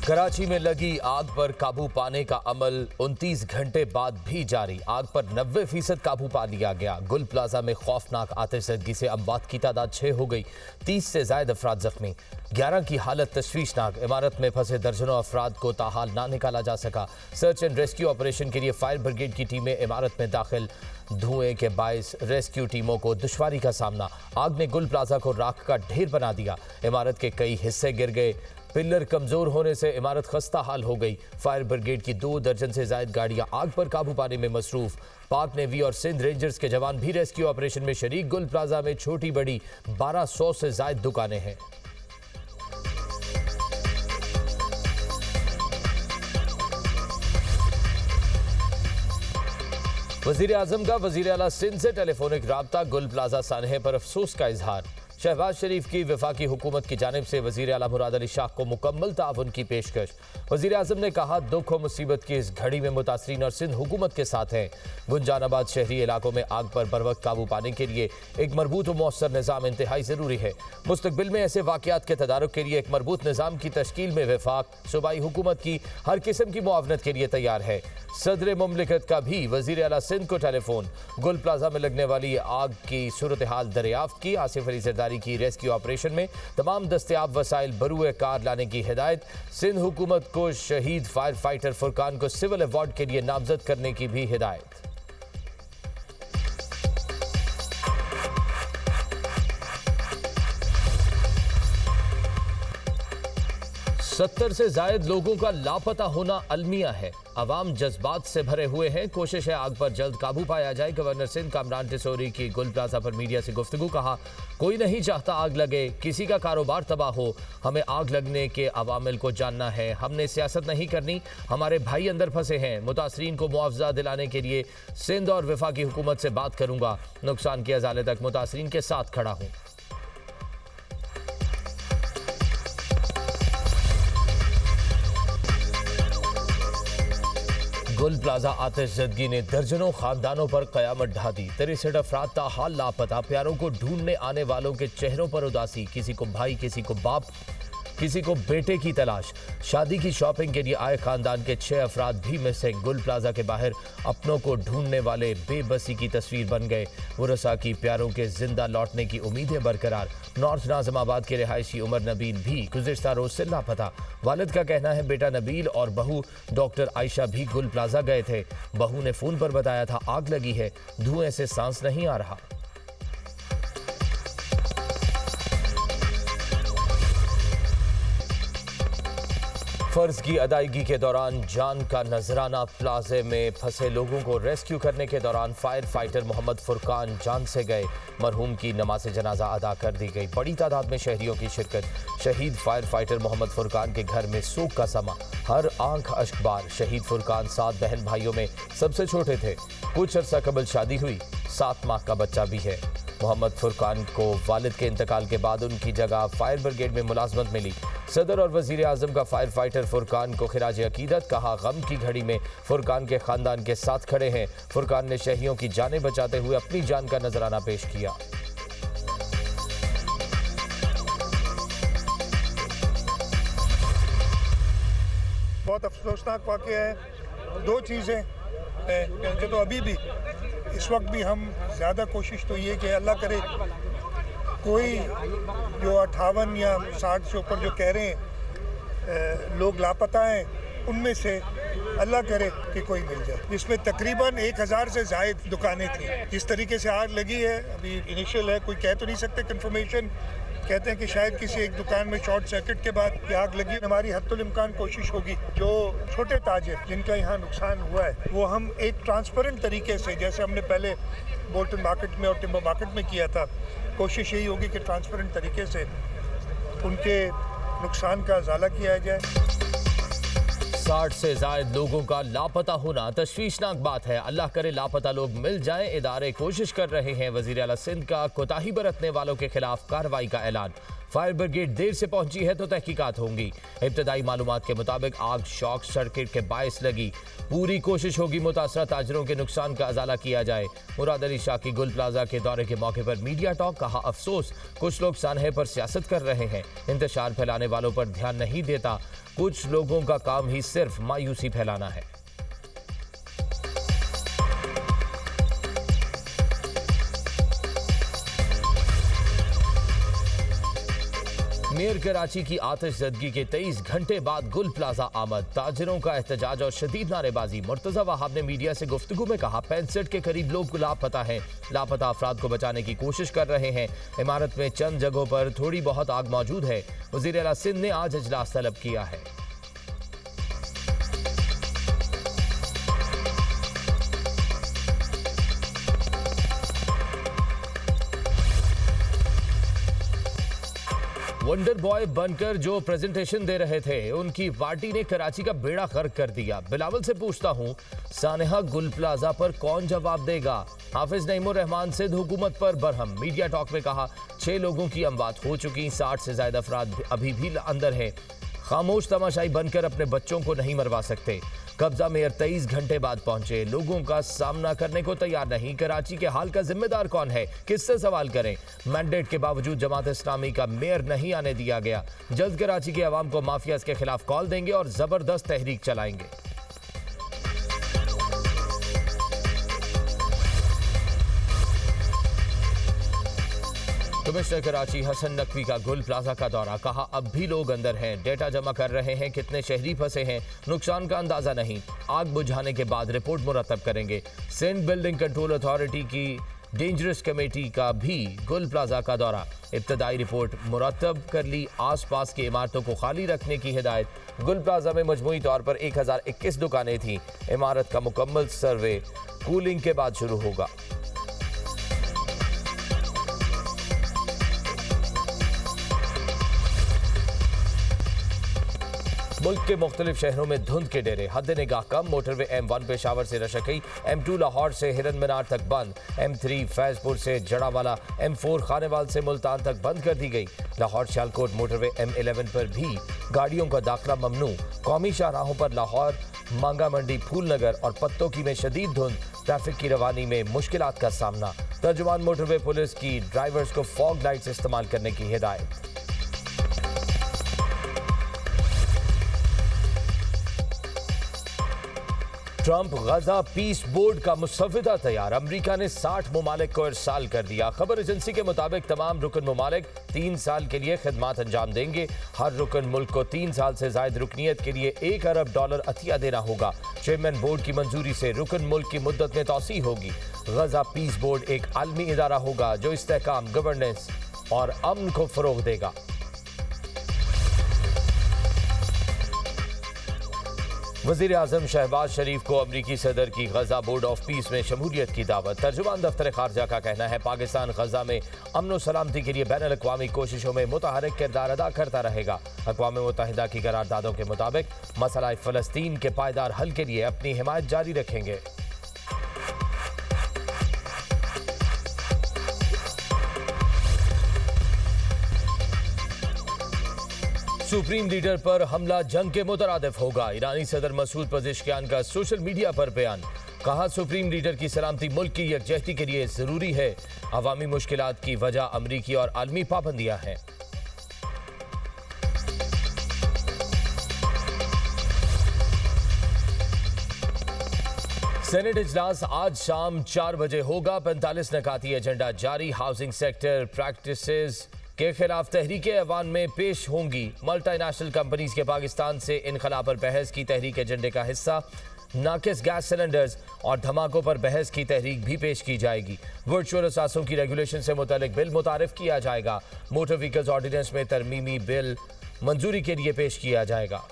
कराची में लगी आग पर काबू पाने का अमल 29 घंटे बाद भी जारी। आग पर 90% काबू पा लिया गया। गुल प्लाजा में खौफनाक आतिशज़दगी से अमवात की तादाद 6 हो गई। 30 से ज्यादा अफराद जख्मी, 11 की हालत तशवीशनाक। इमारत में फंसे दर्जनों अफराद को ताहाल ना निकाला जा सका। सर्च एंड रेस्क्यू ऑपरेशन के लिए फायर ब्रिगेड की टीमें इमारत में दाखिल। धुएं के बायस रेस्क्यू टीमों को दुश्वारी का सामना। आग ने गुल प्लाजा को राख का ढेर बना दिया। इमारत के कई हिस्से गिर गए। पिल्लर कमजोर होने से इमारत खस्ता हाल हो गई। फायर ब्रिगेड की 2 दर्जन से ज्यादा गाड़ियां आग पर काबू पाने में मसरूफ। पाक नेवी और सिंध रेंजर्स के जवान भी रेस्क्यू ऑपरेशन में शरीक। गुल प्लाजा में छोटी बड़ी 1200 से ज्यादा दुकानें हैं। वजीर आजम का वजीर आला सिंध से टेलीफोनिक राब्ता। गुल प्लाजा सानहे पर अफसोस का इजहार। शहबाज शरीफ की वफाकी हुकूमत की जानिब से वजीर आला मुराद अली शाह को मुकम्मल ताउन की पेशकश। वजीर आजम ने कहा, दुख और मुसीबत की इस घड़ी में मुतासरीन और सिंध हुकूमत के साथ हैं। गुंजानाबाद शहरी इलाकों में आग पर बरवक्त काबू पाने के लिए एक मरबूत और मौसर निज़ाम इंतहाई ज़रूरी है। मुस्तकबिल में ऐसे वाक़यात के तदारुक के लिए एक मरबूत निज़ाम की तश्कील में वफाक सूबाई हुकूमत की हर किस्म की मुआवनत के लिए तैयार है। सदर मुमलिकत का भी वजीर आला सिंध को टेलीफोन। गुल प्लाजा में लगने वाली आग की सूरत हाल दरियाफ्त की। आसिफ अली जरदारी की रेस्क्यू ऑपरेशन में तमाम दस्तयाब वसाइल बरूए कार लाने की हिदायत। सिंध हुकूमत को शहीद फायर फाइटर फुरकान को सिविल अवार्ड के लिए नामजद करने की भी हिदायत। 70 से जायद लोगों का लापता होना अलमिया है। अवाम जज्बात से भरे हुए हैं। कोशिश है आग पर जल्द काबू पाया जाए। गवर्नर सिंध कामरान टिसोरी की गुल प्लाजा पर मीडिया से गुफ्तगू। कहा, कोई नहीं चाहता आग लगे, किसी का कारोबार तबाह हो। हमें आग लगने के अवामिल को जानना है। हमने सियासत नहीं करनी। हमारे भाई अंदर फंसे हैं। मुतासरीन को मुआवजा दिलाने के लिए सिंध और वफाकी हुकूमत से बात करूंगा। नुकसान के अजाले तक मुतासरीन के साथ खड़ा हूँ। गुल प्लाजा आतिशज़दगी ने दर्जनों खानदानों पर कयामत ढा दी। 63 अफराद ताहाल लापता। प्यारों को ढूंढने आने वालों के चेहरों पर उदासी। किसी को भाई, किसी को बाप, किसी को बेटे की तलाश। शादी की शॉपिंग के लिए आए खानदान के 6 अफराद भी मिसिंग। गुल प्लाजा के बाहर अपनों को ढूंढने वाले बेबसी की तस्वीर बन गए। वरसा की प्यारों के जिंदा लौटने की उम्मीदें बरकरार। नॉर्थ नाज़िमाबाद के रिहायशी उमर नबील भी गुज़िश्ता रोज से लापता। वालिद का कहना है बेटा नबील और बहू डॉक्टर आयशा भी गुल प्लाजा गए थे। बहू ने फोन पर बताया था आग लगी है, धुएं से सांस नहीं आ रहा। फर्ज की अदायगी के दौरान जान का नजराना। प्लाजे में फंसे लोगों को रेस्क्यू करने के दौरान फायर फाइटर मोहम्मद फुरकान जान से गए। मरहूम की नमाज जनाजा अदा कर दी गई। बड़ी तादाद में शहरियों की शिरकत। शहीद फायर फाइटर मोहम्मद फुरकान के घर में सोग का समा। हर आंख अश्कबार। शहीद फुरकान 7 बहन भाइयों में सबसे छोटे थे। कुछ अरसा कबल शादी हुई, 7 माह का बच्चा भी है। मोहम्मद फुरकान को वालिद के इंतकाल के बाद उनकी जगह फायर ब्रिगेड में मुलाजमत मिली। सदर और वजीर आजम का फायर फाइटर फुरकान को खिराज अकीदत। कहा, गम की घड़ी में फुरकान के खानदान के साथ खड़े हैं। फुरकान ने शहरियों की जानें बचाते हुए अपनी जान का नजराना पेश किया। बहुत अफसोसनाक वाक़या है। 2 चीज़ें कि तो अभी भी इस वक्त भी हम ज़्यादा कोशिश तो ये कि अल्लाह करे कोई जो 58 या 60 से ऊपर जो कह रहे हैं लोग लापता हैं, उनमें से अल्लाह करे कि कोई मिल जाए। जिसमें तकरीबन 1000 से ज़ायद दुकानें थी। जिस तरीके से आग लगी है अभी इनिशियल है, कोई कह तो नहीं सकते कंफर्मेशन। कहते हैं कि शायद किसी एक दुकान में शॉर्ट सर्किट के बाद आग लगी। हमारी हद्दुल इम्कान कोशिश होगी जो छोटे ताजिर जिनका यहाँ नुकसान हुआ है वो हम एक ट्रांसपेरेंट तरीके से, जैसे हमने पहले बोल्टन मार्केट में और टिम्बर मार्केट में किया था, कोशिश यही होगी कि ट्रांसपेरेंट तरीके से उनके नुकसान का अजाला किया जाए। 60 से ज्यादा लोगों का लापता होना तशवीशनाक बात है। अल्लाह करे लापता लोग मिल जाएं। इदारे कोशिश कर रहे हैं। वजीर आला सिंध का कोताही बरतने वालों के खिलाफ कार्रवाई का ऐलान। फायर ब्रिगेड देर से पहुंची है तो तहकीकात होंगी। इब्तदाई मालूमात के मुताबिक आग शॉक सर्किट के बायस लगी। पूरी कोशिश होगी मुतासरा ताजरों के नुकसान का अजाला किया जाए। मुराद अली शाह की गुल प्लाजा के दौरे के मौके पर मीडिया टॉक, कहा अफसोस कुछ लोग सानहे पर सियासत कर रहे हैं, इंतशार फैलाने वालों पर ध्यान नहीं देता। कुछ लोगों का काम ही सिर्फ मायूसी फैलाना है। मेयर कराची की आतिशज़दगी के 23 घंटे बाद गुल प्लाजा आमद। ताजिरों का एहतजाज और शदीद नारेबाजी। मुर्तजा वहाब ने मीडिया से गुफ्तगू में कहा 65 के करीब लोग लापता हैं। लापता अफराद को बचाने की कोशिश कर रहे हैं। इमारत में चंद जगहों पर थोड़ी बहुत आग मौजूद है। वज़ीर आला सिंध ने आज इजलास तलब किया है। वंडर बॉय बनकर जो प्रेजेंटेशन दे रहे थे, उनकी पार्टी ने कराची का बेड़ा गर्क कर दिया। बिलावल से पूछता हूं, सानेहा गुल प्लाजा पर कौन जवाब देगा? हाफिज नईमुर रहमान सिंध हुकूमत पर बरहम। मीडिया टॉक में कहा 6 लोगों की अमवात हो चुकी, 60 से ज्यादा अफराद अभी भी अंदर हैं। खामोश तमाशाई बनकर अपने बच्चों को नहीं मरवा सकते। कब्जा मेयर 23 घंटे बाद पहुंचे, लोगों का सामना करने को तैयार नहीं। कराची के हाल का जिम्मेदार कौन है? किससे सवाल करें? मैंडेट के बावजूद जमात इस्लामी का मेयर नहीं आने दिया गया। जल्द कराची के अवाम को माफियाज के खिलाफ कॉल देंगे और जबरदस्त तहरीक चलाएंगे। कमिश्नर कराची हसन नकवी का गुल प्लाजा का दौरा, कहा अब भी लोग अंदर हैं, डेटा जमा कर रहे हैं, कितने शहरी फंसे हैं, नुकसान का अंदाजा नहीं। आग बुझाने के बाद रिपोर्ट मुरतब करेंगे। सिंध बिल्डिंग कंट्रोल अथॉरिटी की डेंजरस कमेटी का भी गुल प्लाजा का दौरा, इब्तदाई रिपोर्ट मुरतब कर ली। आसपास की इमारतों को खाली रखने की हिदायत। गुल प्लाजा में मजमूई तौर पर 1021 दुकानें थीं। इमारत का मुकम्मल सर्वे कूलिंग के बाद शुरू होगा। मुल्क के मुख्तलिफ शहरों में धुंध के डेरे, हद निगाह कम। मोटरवे M1 पेशावर से रशकई, M2 लाहौर से हिरन मीनार तक बंद, M3 फैजपुर से जड़ावाला, M4 खानेवाल से मुल्तान तक बंद कर दी गई। लाहौर सियालकोट मोटरवे M11 पर भी गाड़ियों का दाखिला ममनू। कौमी शाहराहों पर लाहौर, मांगा मंडी, फूलनगर और पत्तोकी में शदीद धुंध, ट्रैफिक की रवानी में मुश्किलात का सामना। तर्जुमान मोटरवे पुलिस की ड्राइवर्स को फॉग लाइट्स इस्तेमाल करने की हिदायत। ट्रंप गजा पीस बोर्ड का मुसव्विदा तैयार, अमेरिका ने 60 ममालिक को इरसाल कर दिया। खबर एजेंसी के मुताबिक तमाम रुकन ममालिक 3 साल के लिए खिदमात अंजाम देंगे। हर रुकन मुल्क को 3 साल से जायद रुकनीत के लिए $1 अरब अतिया देना होगा। चेयरमैन बोर्ड की मंजूरी से रुकन मुल्क की मुद्दत में तौसी होगी। गजा पीस बोर्ड एक आलमी इदारा होगा जो इस्तेहकाम, गवर्नेंस और अमन को फरोग देगा। वज़ीर आज़म शहबाज शरीफ को अमरीकी सदर की गजा बोर्ड ऑफ पीस में शमूलियत की दावत। तर्जुमान दफ्तर खारजा का कहना है पाकिस्तान गजा में अमन व सलामती के लिए बैनुल अक़वामी कोशिशों में मुतहरिक किरदार अदा करता रहेगा। अक़वाम मुत्तहिदा की करारदादों के मुताबिक मसला फ़लस्तीन के पायदार हल के लिए अपनी हिमायत जारी रखेंगे। सुप्रीम लीडर पर हमला जंग के मुतरादिफ होगा। ईरानी सदर मसूद पज़ेश्कियान का सोशल मीडिया पर बयान, कहा सुप्रीम लीडर की सलामती मुल्क की यकजहती के लिए जरूरी है। अवामी मुश्किलात की वजह अमरीकी और आलमी पाबंदियां हैं। सेनेट इजलास आज शाम 4 बजे होगा। 45 नकाती एजेंडा जारी। हाउसिंग सेक्टर प्रैक्टिसेस के खिलाफ तहरीक ऐवान में पेश होंगी। मल्टीनेशनल कंपनीज के पाकिस्तान से इनखला पर बहस की तहरीक एजेंडे का हिस्सा। नाकिस गैस सिलेंडर्स और धमाकों पर बहस की तहरीक भी पेश की जाएगी। वर्चुअल असासों की रेगुलेशन से मुतालिक बिल मुतारिफ किया जाएगा। मोटर व्हीकल्स ऑर्डिनेंस में तरमीमी बिल मंजूरी के लिए पेश किया जाएगा।